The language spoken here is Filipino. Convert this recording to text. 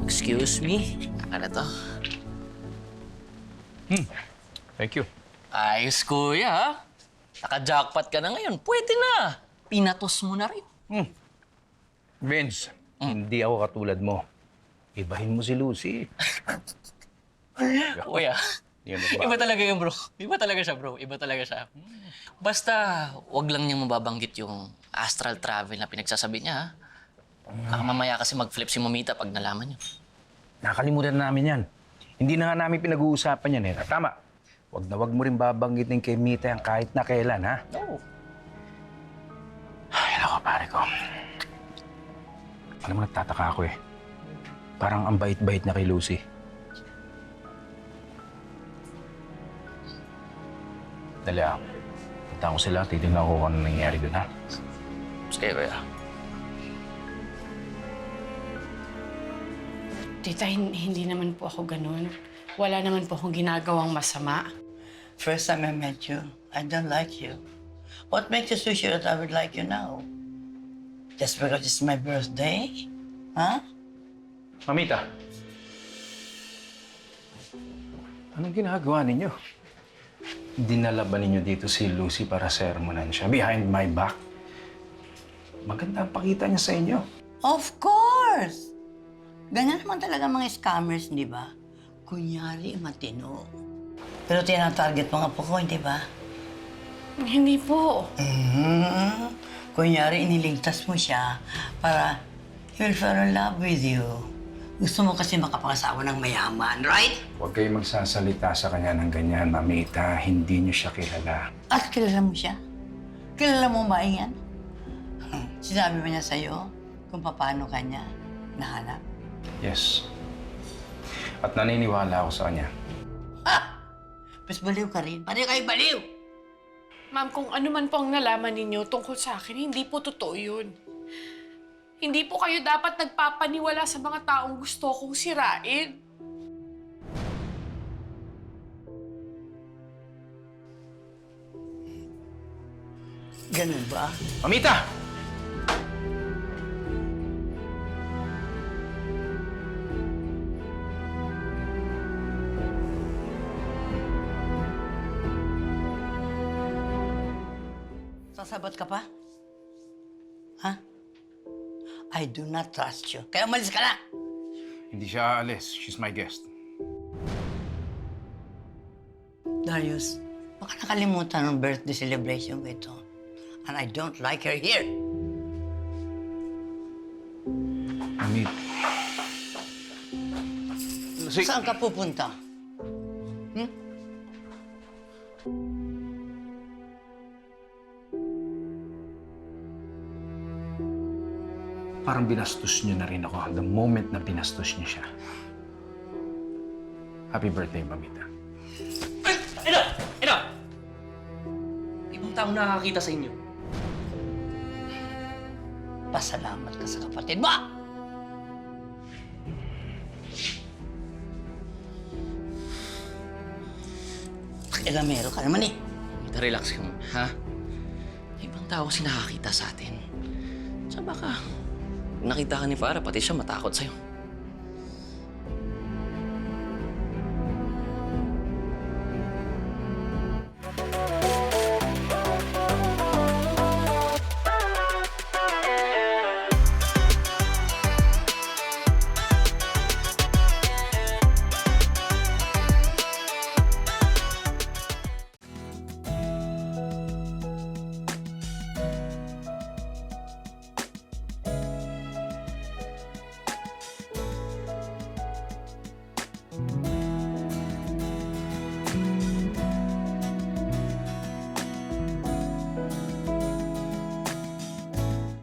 Excuse me? Ano to? Thank you. Ayos, kuya, ha? Naka-jackpot ka na ngayon. Pwede na. Pinatos mo na rin. Vince, hindi ako katulad mo. Ibahin mo si Lucy. Kuya, Yan ang iba talaga yun, bro. Iba talaga siya, bro. Iba talaga siya. Basta, wag lang niyang mababanggit yung astral travel na pinagsasabi niya, ha? Baka mamaya kasi mag-flip si Mamita pag nalaman niyo. Nakalimutan na namin yan. Hindi na nga namin pinag-uusapan yan eh. Tama. Wag mo rin babanggitin kay Mita yan kahit na kailan, ha? No. Ay, nako, pare ko. Alam mo, nagtataka ako eh. Parang ang bait-bait na kay Lucy. Dali ah. Punta ko sila, titignan ko kung ano nangyari doon, ha? Sige, kuya. Tita, hindi naman po ako ganun. Wala naman po akong ginagawang masama. First time I met you, I don't like you. What makes you so sure that I would like you now? Just because it's my birthday? Huh? Mamita. Anong ginagawa ninyo? Dinala ba ninyo dito si Lucy para sermonan siya behind my back? Maganda ang pakita niya sa inyo. Of course! Ganyan naman talaga mga scammers, di ba? Kunyari, matino. Pero tinatarget mga po ko, di ba? Hindi po. Kunyari, iniligtas mo siya para he will fall in love with you. Gusto mo kasi makapangasawa ng mayaman, right? Huwag kayong magsasalita sa kanya ng ganyan, Mamita. Hindi niyo siya kilala. At kilala mo siya? Kilala mo ba yan? Sinabi ba niya sa'yo kung paano kanya nahanap? Yes. At naniniwala ako sa kanya. Mas baliw ka rin. Pareho kayo baliw! Ma'am, kung ano man po ang nalaman ninyo tungkol sa akin, hindi po totoo yun. Hindi po kayo dapat nagpapaniwala sa mga taong gusto kong sirain. Ganun ba? Mamita! Sasabot ka pa? Ha? I do not trust you. Kaya umalis ka na! Hindi siya aalis. She's my guest. Darius, baka nakalimutan ng birthday celebration ko ito. And I don't like her here. Mamita. Lucy. Saan ka pupunta? Parang binastos niyo na rin ako the moment na binastos niyo siya. Happy birthday, Mamita. Ino! Ino! Ibang taong nakakakita sa inyo. Pasalamat ka sa kapatid mo! Pakialamero ka naman eh. Mamita, relax ka muna, ha? Ibang tao kasi nakakita sa atin. Sa baka, nakita ka ni Farah, pati siya matakot sa'yo.